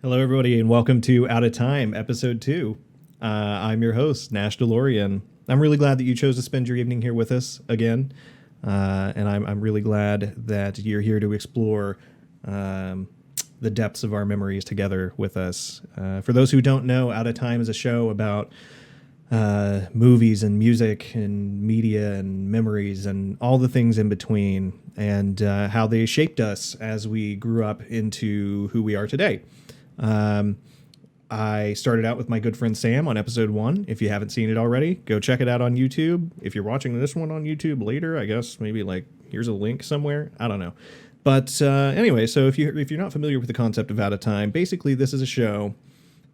Hello, everybody, and welcome to Out of Time, Episode 2. I'm your host, Nash DeLorean. I'm really glad that you chose to spend your evening here with us again, and I'm really glad that you're here to explore the depths of our memories together with us. For those who don't know, Out of Time is a show about movies and music and media and memories and all the things in between, and how they shaped us as we grew up into who we are today. Um, I started out with my good friend Sam on episode 1. If you haven't seen it already, go check it out on YouTube. If you're watching this one on YouTube later, I guess maybe like here's a link somewhere. I don't know. But anyway, so if you're not familiar with the concept of Out of Time, basically this is a show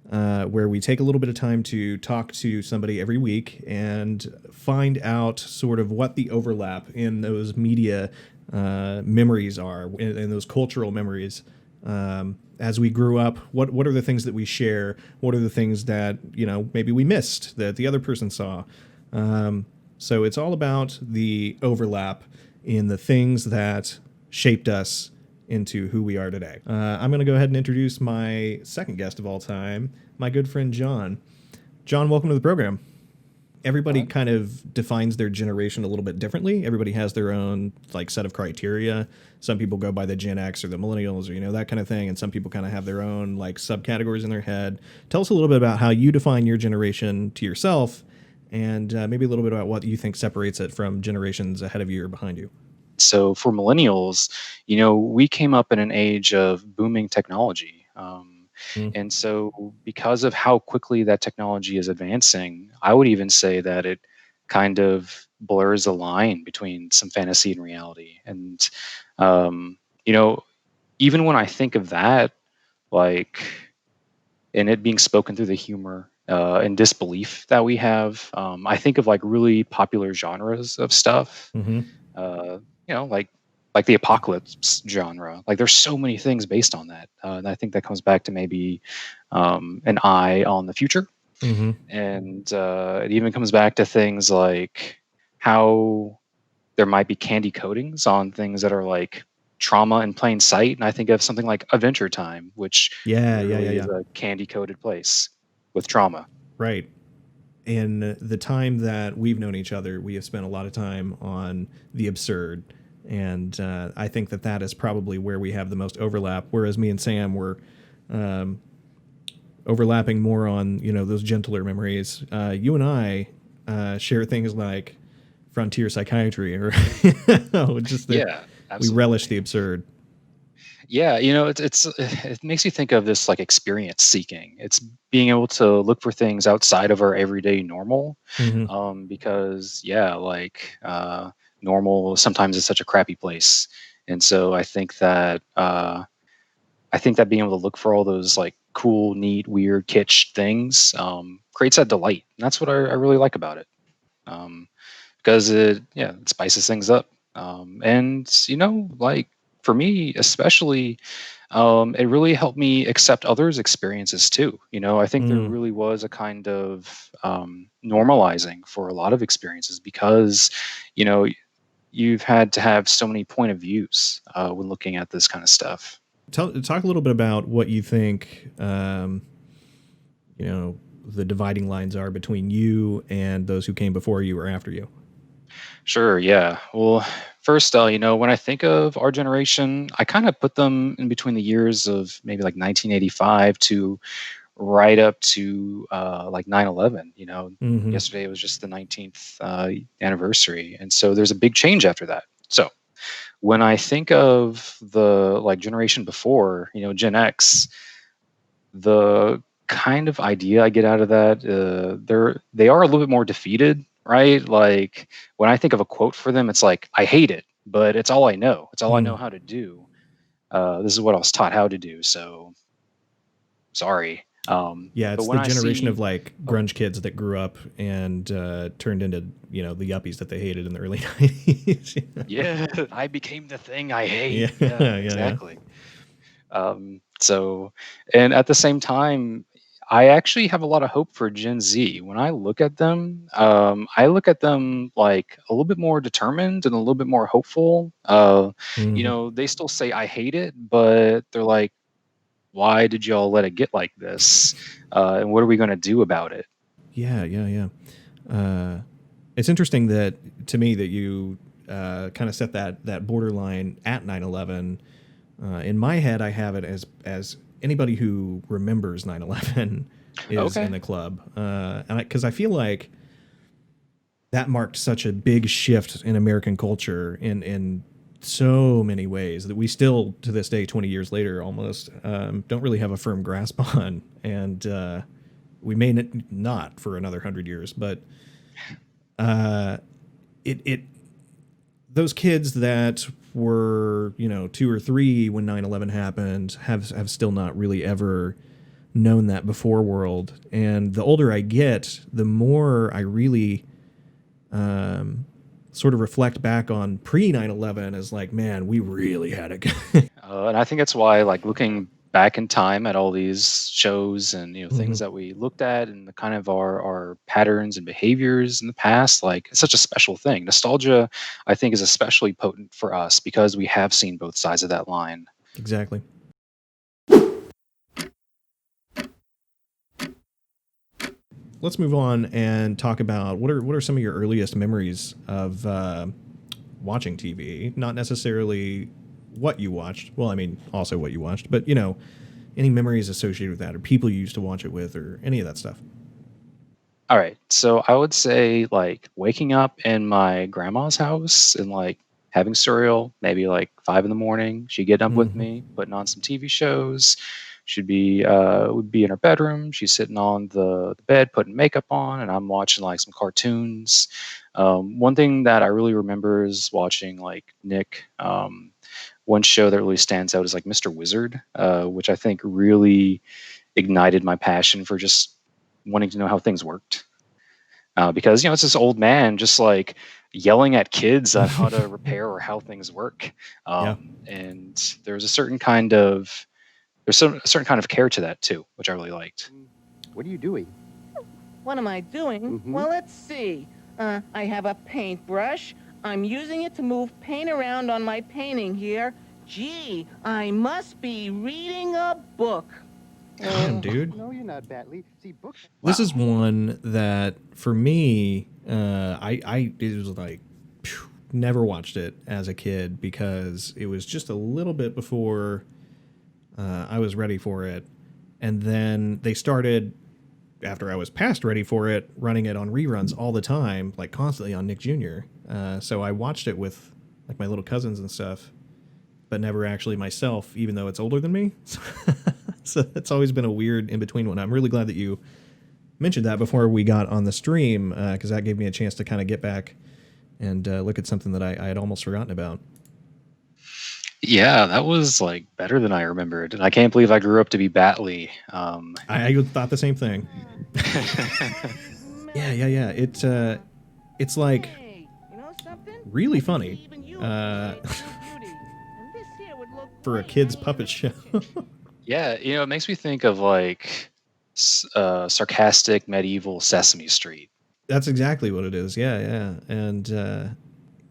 where we take a little bit of time to talk to somebody every week and find out sort of what the overlap in those media memories are, in those cultural memories. As we grew up, what are the things that we share? What are the things that, maybe we missed that the other person saw? So it's all about the overlap in the things that shaped us into who we are today. I'm going to go ahead and introduce my second guest of all time, my good friend John. John, welcome to the program. Everybody kind of defines their generation a little bit differently. Everybody has their own set of criteria. Some people go by the Gen X or the millennials or that kind of thing, and some people kind of have their own subcategories in their head. Tell us a little bit about how you define your generation to yourself, and maybe a little bit about what you think separates it from generations ahead of you or behind you. So for millennials, we came up in an age of booming technology. And so because of how quickly that technology is advancing, I would even say that it kind of blurs the line between some fantasy and reality. And, um, you know, even when I think of that, like, and it being spoken through the humor and disbelief that we have, I think of really popular genres of stuff. Mm-hmm. uh, like the apocalypse genre. Like there's so many things based on that, and I think that comes back to maybe an eye on the future, Mm-hmm. and it even comes back to things like how there might be candy coatings on things that are like trauma in plain sight. And I think of something like Adventure Time, which literally Yeah. is a candy coated place with trauma. Right. In the time that we've known each other, we have spent a lot of time on the absurd. And I think that is probably where we have the most overlap. Whereas me and Sam were um, overlapping more on, those gentler memories. You and I share things like frontier psychiatry or just that Yeah, we relish absolutely. the absurd. Yeah, it makes you think of this like experience seeking. It's being able to look for things outside of our everyday normal, Mm-hmm. because normal sometimes is such a crappy place, and so I think that being able to look for all those like cool, neat, weird, kitsch things creates that delight. And that's what I really like about it, um, because it spices things up, and like for me especially. It really helped me accept others' experiences too. I think there Mm. really was a kind of normalizing for a lot of experiences because, you know, you've had to have so many point of views when looking at this kind of stuff. Talk a little bit about what you think, you know, the dividing lines are between you and those who came before you or after you. Sure, yeah. Well, first, when I think of our generation, I kind of put them in between the years of maybe like 1985 to right up to like 9/11. Mm-hmm. Yesterday was just the 19th anniversary, and so there's a big change after that. So when I think of the like generation before, Gen X, the kind of idea I get out of that, they are a little bit more defeated, right? Like when I think of a quote for them, it's like I hate it, but it's all I know. It's all I know Mm. how to do. This is what I was taught how to do. So sorry. Yeah, But it's when the I generation see, of oh, grunge kids that grew up and turned into the yuppies that they hated in the early '90s. yeah, I became the thing I Yeah, hate. Yeah, yeah. exactly. So, and at the same time, I actually have a lot of hope for Gen Z. When I look at them like a little bit more determined and a little bit more hopeful. Mm-hmm. They still say I hate it, but they're like, why did y'all let it get like this? And what are we going to do about it? Yeah. It's interesting that to me that you kind of set that borderline at 9/11. In my head, I have it as anybody who remembers 9/11 is in Okay. the club, and because I feel like that marked such a big shift in American culture in so many ways that we still to this day, 20 years later, almost don't really have a firm grasp on, and we may not for another 100 years, but it those kids that were 2 or 3 when 9/11 happened have still not really ever known that before world. And the older I get, the more I really sort of reflect back on pre 9/11 as like, man, we really had it good. And I think that's why, like, looking back in time at all these shows and Hmm. things that we looked at and the kind of our patterns and behaviors in the past, like, it's such a special thing. Nostalgia, I think, is especially potent for us because we have seen both sides of that line. Exactly. Let's move on and talk about what are some of your earliest memories of watching TV? Not necessarily what you watched. Well, I mean, also what you watched, but any memories associated with that, or people you used to watch it with, or any of that stuff. All right. So I would say, like, waking up in my grandma's house and, like, having cereal, maybe like 5 in the morning. She'd get up with Hmm. me, putting on some TV shows. She'd be would be in her bedroom. She's sitting on the bed, putting makeup on, and I'm watching like some cartoons. One thing that I really remember is watching like Nick. One show that really stands out is like Mr. Wizard, which I think really ignited my passion for just wanting to know how things worked. Because it's this old man just like yelling at kids on how to repair or how things work, Yeah. and there's a certain kind of care to that too, which I really liked. What are you doing? What am I doing? Mhm. Well, let's see. I have a paintbrush. I'm using it to move paint around on my painting here. Gee, I must be reading a book. Damn, dude. No, you're not, Batley. See, books. This is Wow. one that for me, I it was like never watched it as a kid because it was just a little bit before I was ready for it, and then they started after I was past ready for it, running it on reruns all the time, like constantly on Nick Jr. So I watched it with like my little cousins and stuff, but never actually myself, even though it's older than me. So it's always been a weird in between one. I'm really glad that you mentioned that before we got on the stream because that gave me a chance to kind of get back and look at something that I had almost forgotten about. Yeah, that was like better than I remembered, and I can't believe I grew up to be Batley. I thought the same thing. Yeah. It's like Hey, you know something? really I could funny see even you as a great beauty. And this here would look for a great kid's hanging in puppet the show. Yeah, it makes me think of like sarcastic medieval Sesame Street. That's exactly what it is. Yeah. And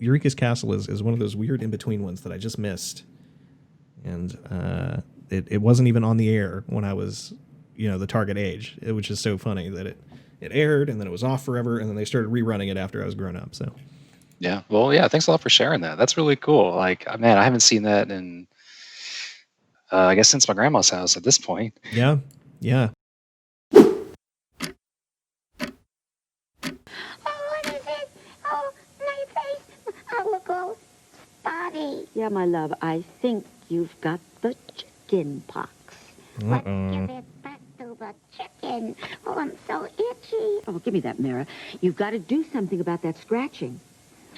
Eureka's Castle is one of those weird in between ones that I just missed, and it wasn't even on the air when I was the target age. Which is so funny that it aired and then it was off forever and then they started rerunning it after I was grown up. So Yeah, well, yeah, thanks a lot for sharing that. That's really cool. Like, man, I haven't seen that in I guess since my grandma's house at this point. yeah. Oh, what is it? Oh, my face. Oh, look all spotty. Yeah, my love, I think you've got the chicken pox. Let's give it back to the chicken. Oh, I'm so itchy. Oh, give me that mirror. You've got to do something about that scratching.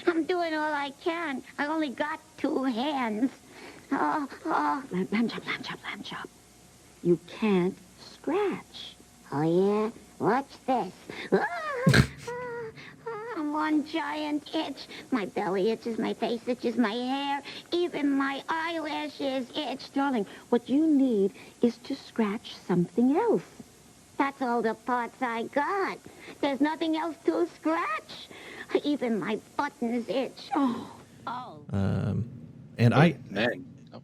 I'm doing all I can. I only got 2 hands. Oh. Lamb chop, lamb chop, lamb chop. You can't scratch. Oh, yeah? Watch this. I'm one giant itch. My belly itches, my face itches, my hair, even my eyelashes itch. Darling, what you need is to scratch something else. That's all the parts I got. There's nothing else to scratch. Even my buttons itch. Oh. And Man, oh,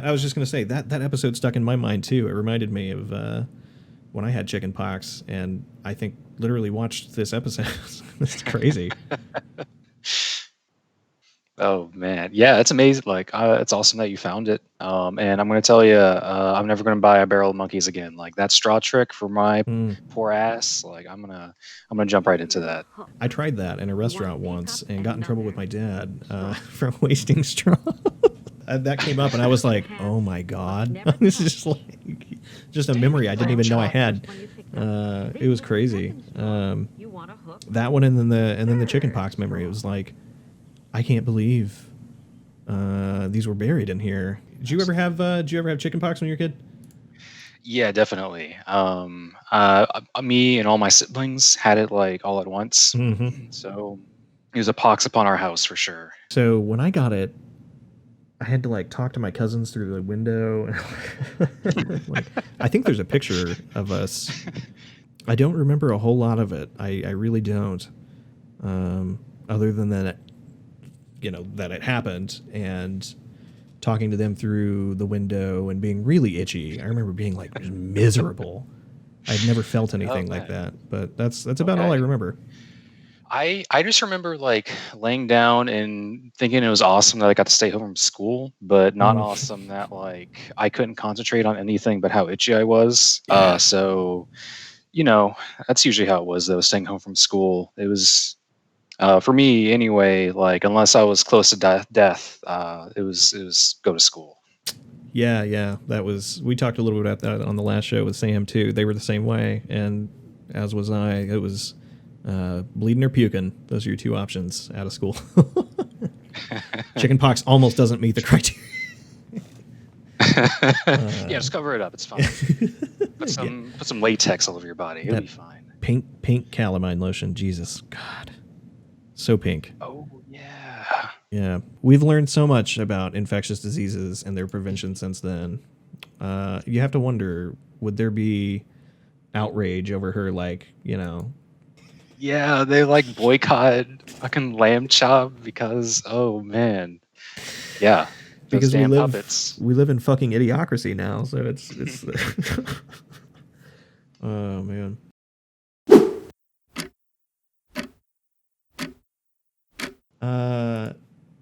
I was just going to say that episode stuck in my mind too. It reminded me of when I had chickenpox, and I think literally watched this episode. It's crazy. Oh man, yeah, it's amazing. Like, it's awesome that you found it. And I'm gonna tell you, I'm never gonna buy a barrel of monkeys again. Like that straw trick for my poor ass. Like, I'm gonna jump right into that. I tried that in a restaurant once and got in trouble with my dad for wasting straw. That came up, and I was like, "Oh my god, this is just a memory I didn't even know I had." It was crazy. That one, and then the chickenpox memory. It was like, I can't believe these were buried in here. Did you ever have chickenpox when you were a kid? Yeah, definitely. Me and all my siblings had it like all at once. Mm-hmm. So it was a pox upon our house for sure. So when I got it, I had to like talk to my cousins through the window. Like, I think there's a picture of us. I don't remember a whole lot of it. I really don't. Other than that, that it happened, and talking to them through the window and being really itchy. I remember being like miserable. I'd never felt anything like that, but that's about all I remember. I just remember like laying down and thinking it was awesome that I got to stay home from school, but not awesome that like I couldn't concentrate on anything but how itchy I was. Yeah. So, that's usually how it was though, staying home from school. It was, for me anyway, like unless I was close to death, it was go to school. Yeah. We talked a little bit about that on the last show with Sam too. They were the same way, and as was I. It was bleeding or puking. Those are your two options out of school. Chickenpox almost doesn't meet the criteria. Yeah, just cover it up. It's fine. Put some latex all over your body. It'll be fine. Pink calamine lotion. Jesus, God, so pink. Oh yeah. Yeah, we've learned so much about infectious diseases and their prevention since then. You have to wonder, would there be outrage over her, like, Yeah, they like boycott fucking lamb chop because, oh man, yeah, because damn puppets. We live in fucking idiocracy now, so it's oh man.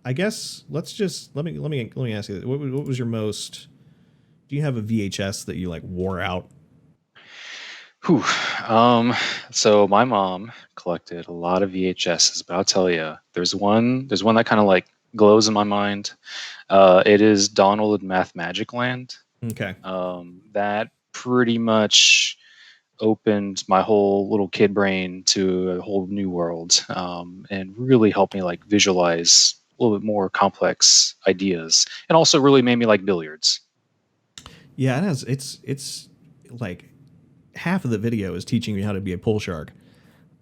I guess let me ask you, what was your most? Do you have a VHS that you like wore out? Whew. So my mom collected a lot of VHSs, but I'll tell you, there's one that kind of like glows in my mind. It is Donald and Mathemagic Land. Okay. That pretty much opened my whole little kid brain to a whole new world, and really helped me like visualize a little bit more complex ideas, and also really made me like billiards. Yeah, it has. It's like half of the video is teaching you how to be a pool shark.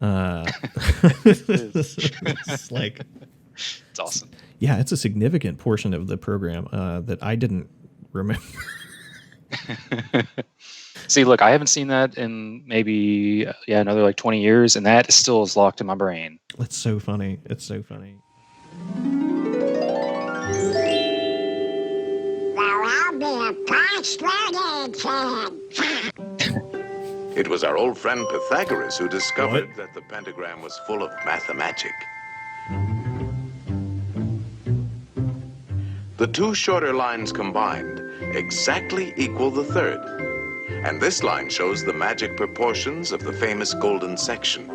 It's like, it's awesome. Yeah, it's a significant portion of the program that I didn't remember. See, look, I haven't seen that in maybe another like 20 years, and that still is locked in my brain. It's so funny. It's so funny. Well, I'll be a posh-legged kid. It was our old friend Pythagoras who discovered that the pentagram was full of mathemagic. The two shorter lines combined exactly equal the third. And this line shows the magic proportions of the famous golden section.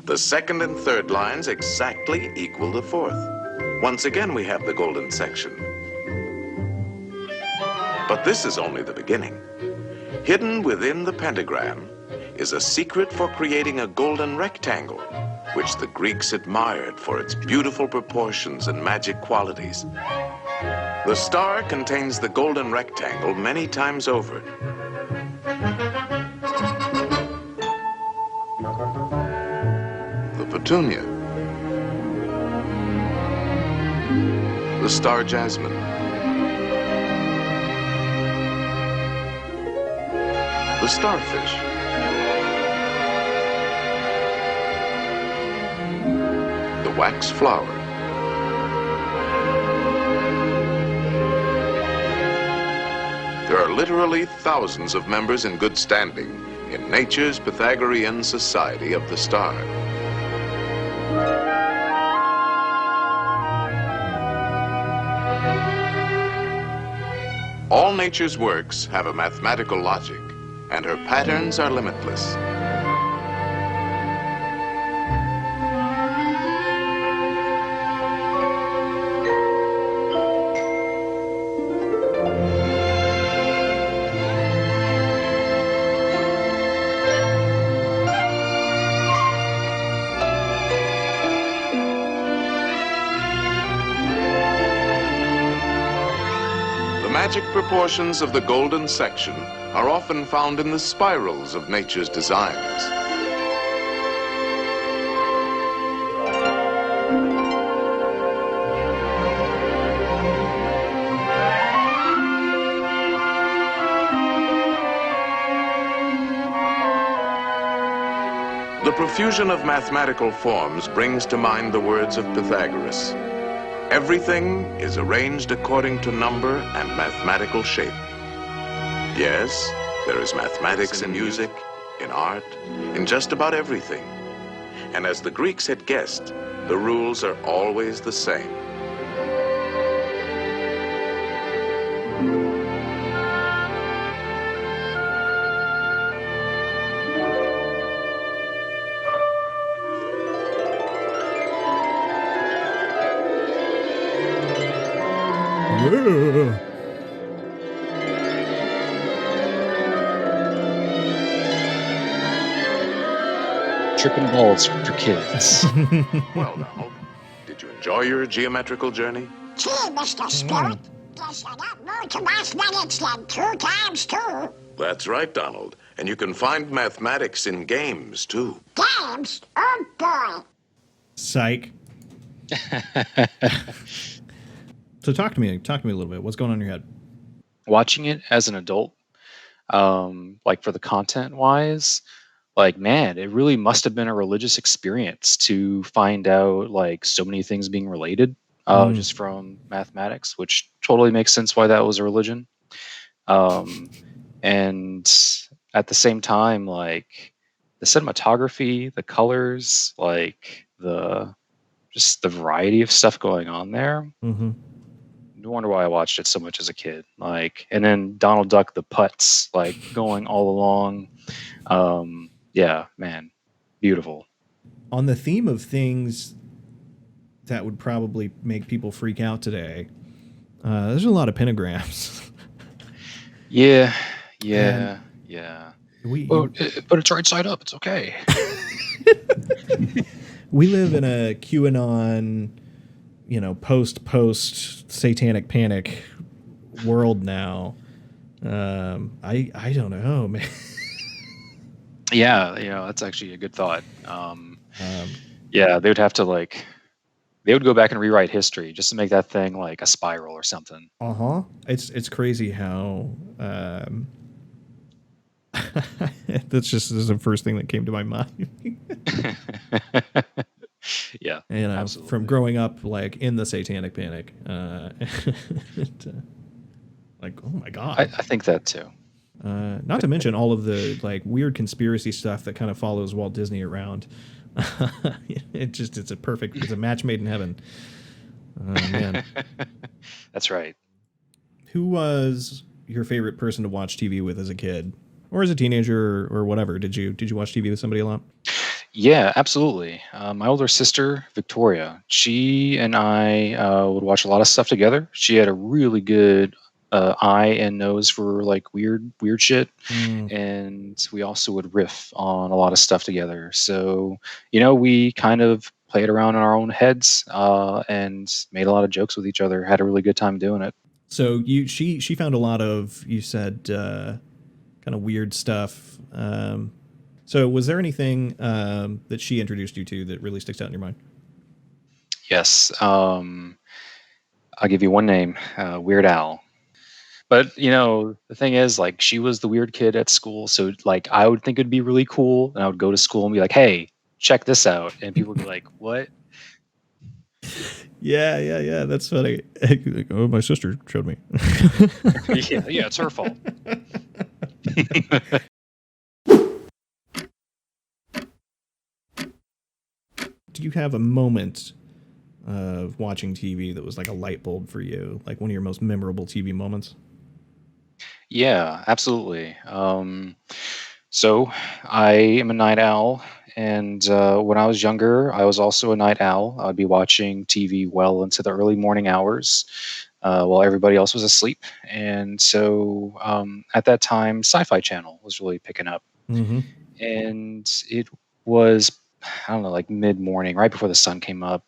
The second and third lines exactly equal the fourth. Once again, we have the golden section. But this is only the beginning. Hidden within the pentagram is a secret for creating a golden rectangle, which the Greeks admired for its beautiful proportions and magic qualities. The star contains the golden rectangle many times over. The petunia. The star jasmine. The starfish. The wax flower. There are literally thousands of members in good standing in nature's Pythagorean Society of the Stars. All nature's works have a mathematical logic, and her patterns are limitless. The magic proportions of the golden section are often found in the spirals of nature's designs. The profusion of mathematical forms brings to mind the words of Pythagoras. Everything is arranged according to number and mathematical shape. Yes, there is mathematics in music, in art, in just about everything. And as the Greeks had guessed, the rules are always the same. Tripping balls for kids. Well, now, did you enjoy your geometrical journey? Gee, Mr. Spirit, guess I got more to mathematics than 2 times 2. That's right, Donald. And you can find mathematics in games, too. Games? Oh, boy. Psych. So talk to me a little bit. What's going on in your head? Watching it as an adult, like for the content wise, like, man, it really must have been a religious experience to find out like so many things being related just from mathematics, which totally makes sense why that was a religion. And at the same time, like the cinematography, the colors, like just the variety of stuff going on there. Mm-hmm. No wonder why I watched it so much as a kid. Like, and then Donald Duck the putts, like going all along. Yeah, man, beautiful. On the theme of things that would probably make people freak out today, there's a lot of pentagrams. Yeah. But it's right side up. It's okay. We live in a QAnon, post satanic panic world now. I don't know, man. Yeah, that's actually a good thought. Yeah, they would have to they would go back and rewrite history just to make that thing like a spiral or something. It's crazy how this is the first thing that came to my mind. Yeah, absolutely. From growing up like in the satanic panic, like, oh my god. I think that too. Not to mention all of the like weird conspiracy stuff that kind of follows Walt Disney around. It's a match made in heaven. Man. That's right. Who was your favorite person to watch TV with as a kid or as a teenager or whatever? Did you watch TV with somebody a lot? Yeah, absolutely. My older sister, Victoria, she and I would watch a lot of stuff together. She had a really good eye and nose for like weird shit. And we also would riff on a lot of stuff together. So, we kind of played around in our own heads and made a lot of jokes with each other, had a really good time doing it. So she found a lot of, you said, kind of weird stuff. So was there anything that she introduced you to that really sticks out in your mind? Yes. I'll give you one name, Weird Al. But, the thing is, like, she was the weird kid at school. So, like, I would think it'd be really cool. And I would go to school and be like, hey, check this out. And people would be like, what? Yeah. That's funny. Oh, my sister showed me. Yeah, it's her fault. Do you have a moment of watching TV that was like a light bulb for you, like one of your most memorable TV moments? Yeah, absolutely. So I am a night owl, and when I was younger, I was also a night owl. I'd be watching TV well into the early morning hours while everybody else was asleep. And so at that time, Sci-Fi Channel was really picking up, Mm-hmm. and it was, I don't know, like mid morning, right before the sun came up.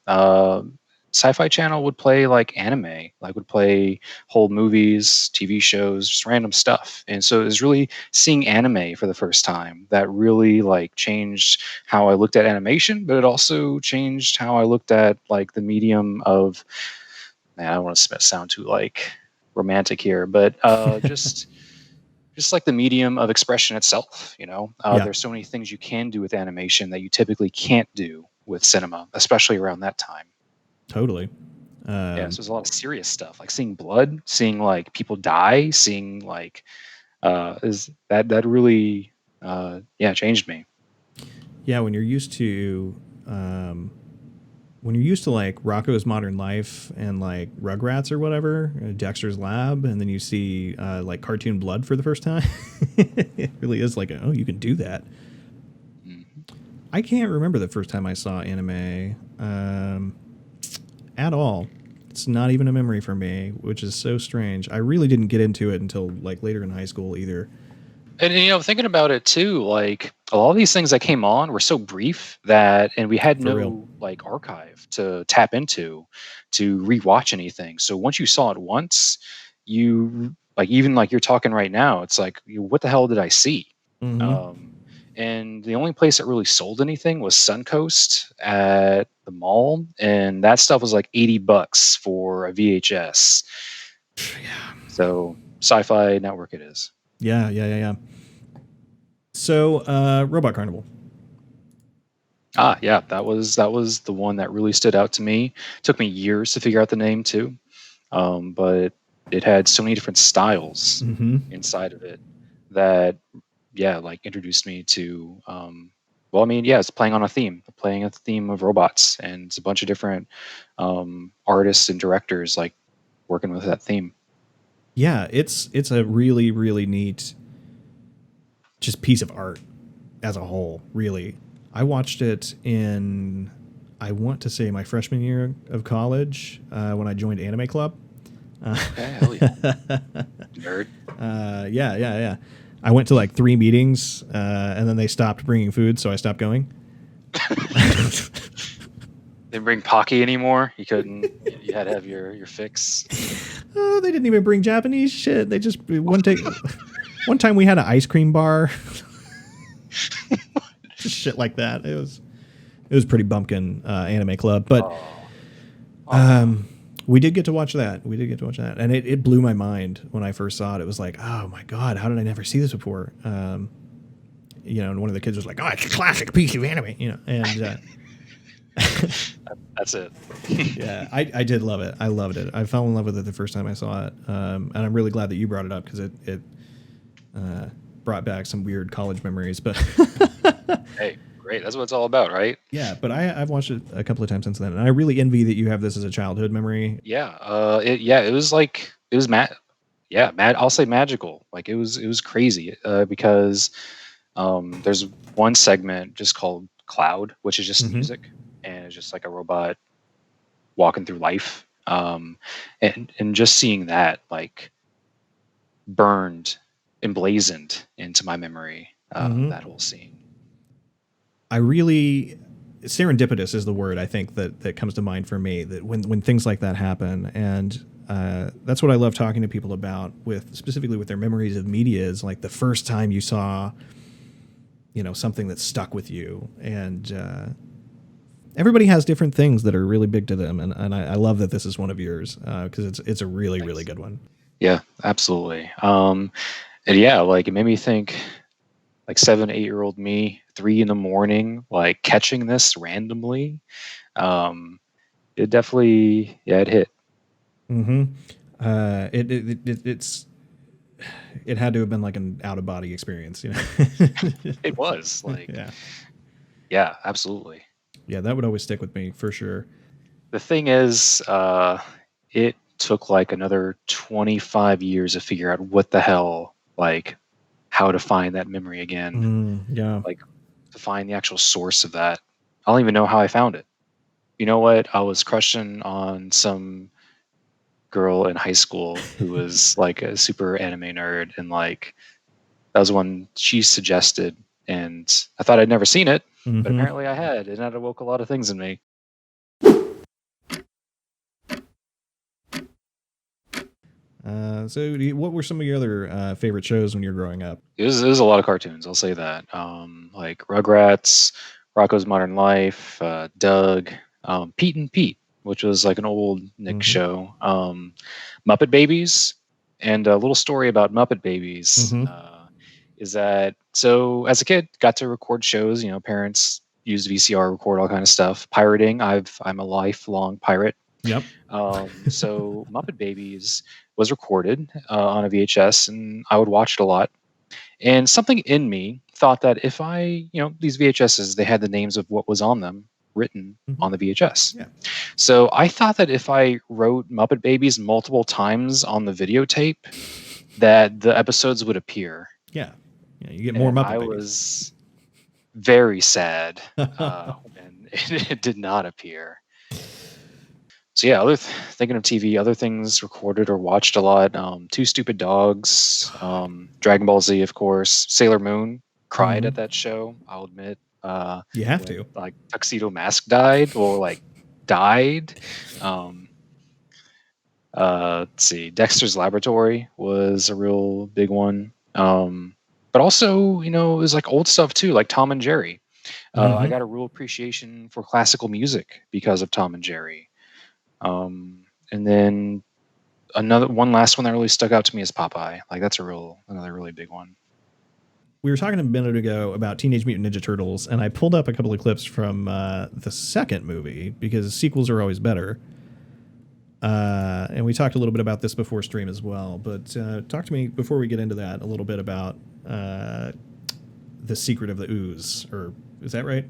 Sci-Fi Channel would play like anime, like would play whole movies, TV shows, just random stuff. And so it was really seeing anime for the first time that really like changed how I looked at animation, but it also changed how I looked at like the medium of, man, I don't want to sound too like romantic here, but just like the medium of expression itself. Yeah, There's so many things you can do with animation that you typically can't do with cinema, especially around that time. totally. Yeah, so there's a lot of serious stuff, like seeing blood, seeing like people die, seeing like is that really yeah, changed me. Yeah, when you're used to like Rocco's Modern Life and like Rugrats or whatever, Dexter's Lab, and then you see like cartoon blood for the first time, it really is like, oh, you can do that. I can't remember the first time I saw anime at all. It's not even a memory for me, which is so strange. I really didn't get into it until like later in high school either. And thinking about it too, like a lot of these things that came on were so brief and we had For real. no like archive to tap into to rewatch anything. So once you saw it once, you like, even like you're talking right now, it's like, what the hell did I see? Mm-hmm. And the only place that really sold anything was Suncoast at the mall, and that stuff was like $80 for a VHS. Yeah. So Sci-Fi Network it is. Yeah. So, Robot Carnival. Yeah, that was the one that really stood out to me. Took me years to figure out the name too, but it had so many different styles Mm-hmm. inside of it that, yeah, like introduced me to. Well, I mean, yeah, it's playing a theme of robots, and it's a bunch of different artists and directors like working with that theme. Yeah, it's a really, really neat just piece of art as a whole, really. I watched it in, I want to say, my freshman year of college when I joined Anime Club. Okay, hell yeah. Nerd. Yeah. I went to like 3 meetings and then they stopped bringing food, so I stopped going. Didn't bring Pocky anymore. You couldn't. You had to have your fix. Oh, they didn't even bring Japanese shit. They just one time we had an ice cream bar. Just shit like that. It was pretty bumpkin Anime Club, but we did get to watch that. And it blew my mind when I first saw it. It was like, oh my God, how did I never see this before? And one of the kids was like, oh, it's a classic piece of anime, and that's it. yeah, I did love it. I loved it. I fell in love with it the first time I saw it. And I'm really glad that you brought it up because it brought back some weird college memories, but Hey, great. That's what it's all about, right? yeah, but I've watched it a couple of times since then, and I really envy that you have this as a childhood memory. Yeah. It was like, it was mad. Yeah, mad. I'll say magical. Like it was crazy because there's one segment just called Cloud, which is just music, and it's just like a robot walking through life. And just seeing that like burned, emblazoned into my memory, that whole scene. I really, serendipitous is the word I think that comes to mind for me, that when things like that happen. And that's what I love talking to people about, specifically with their memories of media, is like the first time you saw, something that stuck with you. And everybody has different things that are really big to them. And I love that this is one of yours because it's a really, Thanks. really good one. Yeah, absolutely. And yeah, like it made me think, like 7, 8-year-old me, 3 in the morning, like catching this randomly, it definitely, yeah, it hit. Mm-hmm. It had to have been like an out of body experience, you know. It was like, Yeah. yeah, absolutely. Yeah, that would always stick with me for sure. The thing is, it took like another 25 years to figure out what the hell, like, how to find that memory again, Yeah. like to find the actual source of that. I don't even know how I found it. You know what? I was crushing on some girl in high school who was like a super anime nerd, and like that was one she suggested, and I thought I'd never seen it, but apparently I had, and that awoke a lot of things in me. What were some of your other favorite shows when you were growing up? It was a lot of cartoons, I'll say that. Like Rugrats, Rocko's Modern Life, Doug, Pete and Pete, which was like an old Nick show. Muppet Babies, and a little story about Muppet Babies is that, so as a kid, got to record shows. You know, parents used VCR, record all kind of stuff. Pirating, I'm a lifelong pirate. Yep. So Muppet Babies was recorded on a VHS, and I would watch it a lot. And something in me thought that if I, these VHSs, they had the names of what was on them written on the VHS. Yeah. So I thought that if I wrote Muppet Babies multiple times on the videotape, that the episodes would appear. Yeah. Yeah, you get more Muppet I Babies. was very sad when it did not appear. So yeah, thinking of TV, other things recorded or watched a lot. Two Stupid Dogs, Dragon Ball Z, of course. Sailor Moon. Cried at that show, I'll admit. You have to. Like Tuxedo Mask died or like died. Let's see. Dexter's Laboratory was a real big one. But also, it was like old stuff too, like Tom and Jerry. I got a real appreciation for classical music because of Tom and Jerry. And then one last one that really stuck out to me is Popeye. Like that's another really big one. We were talking a minute ago about Teenage Mutant Ninja Turtles, and I pulled up a couple of clips from the second movie because sequels are always better. And we talked a little bit about this before stream as well. But talk to me before we get into that a little bit about the Secret of the Ooze, or is that right?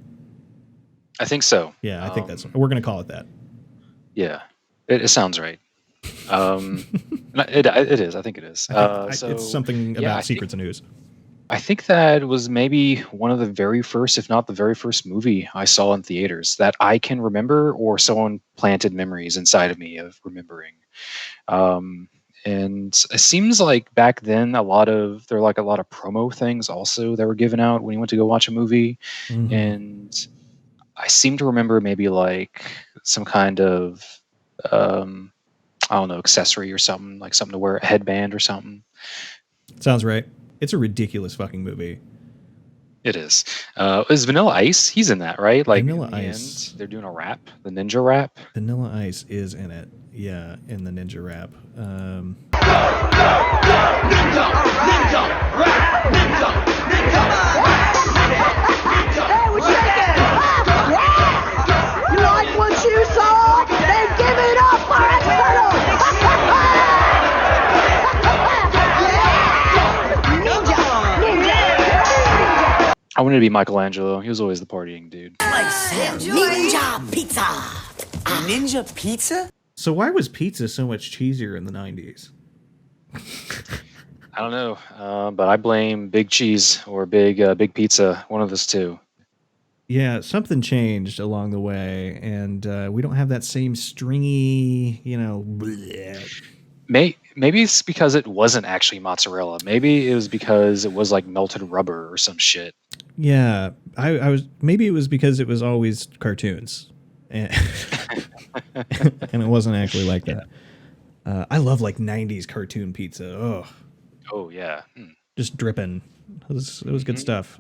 I think so. Yeah, I think we're going to call it that. Yeah, it sounds right. It is. I think it is. It's something about secrets and ooze. I think that was maybe one of the very first, if not the very first movie I saw in theaters that I can remember, or someone planted memories inside of me of remembering. And it seems like back then there were a lot of promo things also that were given out when you went to go watch a movie. And I seem to remember maybe like some kind of, I don't know, accessory or something, like something to wear, a headband or something. Sounds right. It's a ridiculous fucking movie. It is. Is Vanilla Ice? He's in that, right? Like Vanilla in the Ice. end, they're doing a rap, the ninja rap. Vanilla Ice is in it. Yeah, in the ninja rap. Ninja rap! Hey, what you thinking? Yeah! You like what you saw? Then give it up for a turtle! I wanted to be Michelangelo. He was always the partying dude. Like Ninja Pizza. Ninja Pizza? So why was pizza so much cheesier in the 90s? I don't know, but I blame Big Cheese or Big Pizza. One of those two. Yeah, something changed along the way, and we don't have that same stringy, bleh. Maybe it's because it wasn't actually mozzarella. Maybe it was because it was like melted rubber or some shit. Yeah, maybe it was because it was always cartoons, and, and it wasn't actually like that. I love like 90s cartoon pizza. Oh yeah. Just dripping. It was good stuff.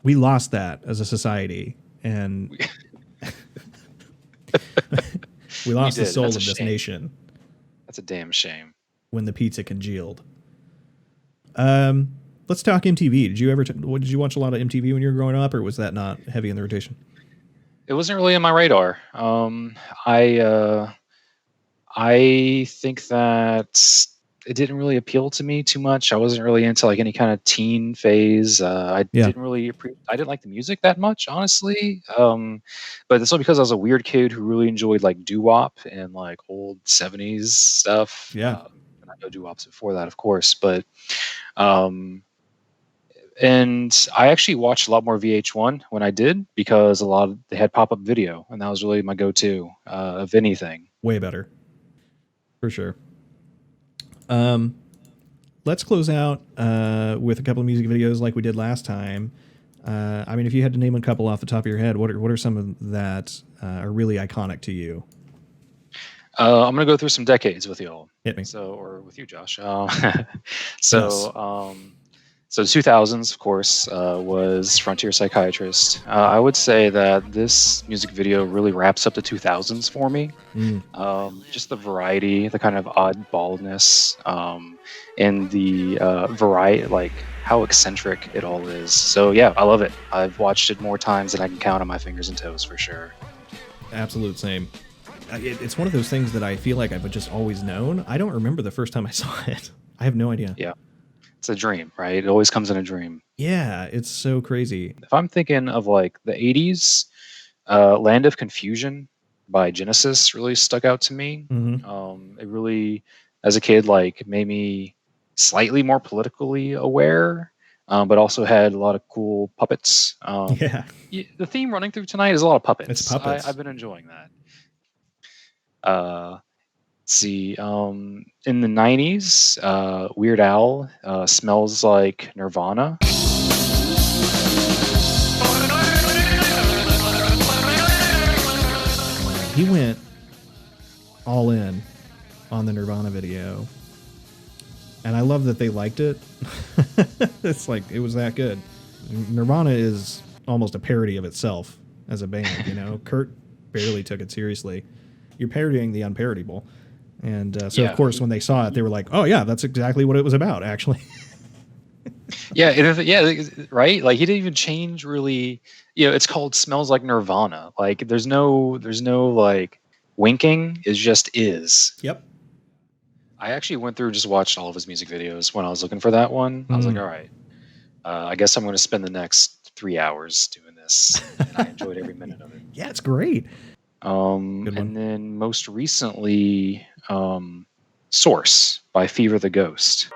We lost that as a society, and we lost the soul of this nation. That's a damn shame. When the pizza congealed. Let's talk MTV. Did you watch a lot of MTV when you were growing up, or was that not heavy in the rotation? It wasn't really on my radar. I think that it didn't really appeal to me too much. I wasn't really into like any kind of teen phase. I Yeah. didn't really I didn't like the music that much, honestly. But it's only because I was a weird kid who really enjoyed like doo-wop and like old 70s stuff. Yeah. And I know doo-wops before that, of course, but um, and I actually watched a lot more VH1 when I did because they had pop-up video, and that was really my go-to of anything. Way better. For sure. Let's close out with a couple of music videos like we did last time. I mean, if you had to name a couple off the top of your head, what are some of that are really iconic to you? I'm gonna go through some decades with you all. Hit me. Or with you, Josh. So 2000s, of course, was Frontier Psychiatrist. I would say that this music video really wraps up the 2000s for me. Just the variety, the kind of oddballness, and the variety, like how eccentric it all is. So yeah, I love it. I've watched it more times than I can count on my fingers and toes for sure. Absolute same. It's one of those things that I feel like I've just always known. I don't remember the first time I saw it. I have no idea. Yeah. It's a dream, right? It always comes in a dream. Yeah, it's so crazy. If I'm thinking of like the 80s, Land of Confusion by Genesis really stuck out to me. It really, as a kid, like made me slightly more politically aware, but also had a lot of cool puppets. Yeah. The theme running through tonight is a lot of puppets. It's puppets. I've been enjoying that. See, in the 90s, Weird Al, Smells Like Nirvana. He went all in on the Nirvana video, and I love that they liked it. It's like, it was that good. Nirvana is almost a parody of itself as a band, you know? Kurt barely took it seriously. You're parodying the unparodable. And so, Yeah. of course, when they saw it, they were like, oh, yeah, that's exactly what it was about, actually. Yeah, right? Like, he didn't even change really. It's called Smells Like Nirvana. Like, there's no like, winking. It just is. Yep. I actually went through and just watched all of his music videos when I was looking for that one. I was like, all right, I guess I'm going to spend the next 3 hours doing this. And I enjoyed every minute of it. Yeah, it's great. And then most recently, Source by Fever the Ghost.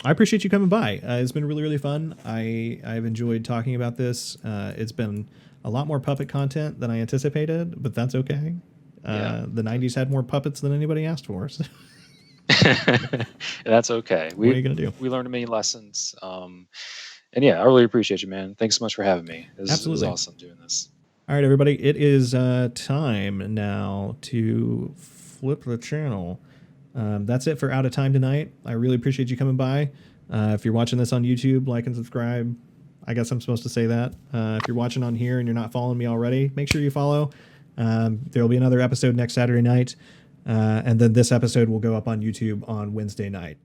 I appreciate you coming by. It's been really, really fun. I've enjoyed talking about this. It's been a lot more puppet content than I anticipated, but that's okay. The 90s had more puppets than anybody asked for. So. That's okay. What are you going to do? We learned many lessons. And yeah, I really appreciate you, man. Thanks so much for having me. It was awesome doing this. All right, everybody. It is time now to flip the channel. That's it for Out of Time tonight. I really appreciate you coming by. If you're watching this on YouTube, like and subscribe. I guess I'm supposed to say that. If you're watching on here and you're not following me already, make sure you follow. There will be another episode next Saturday night. And then this episode will go up on YouTube on Wednesday night.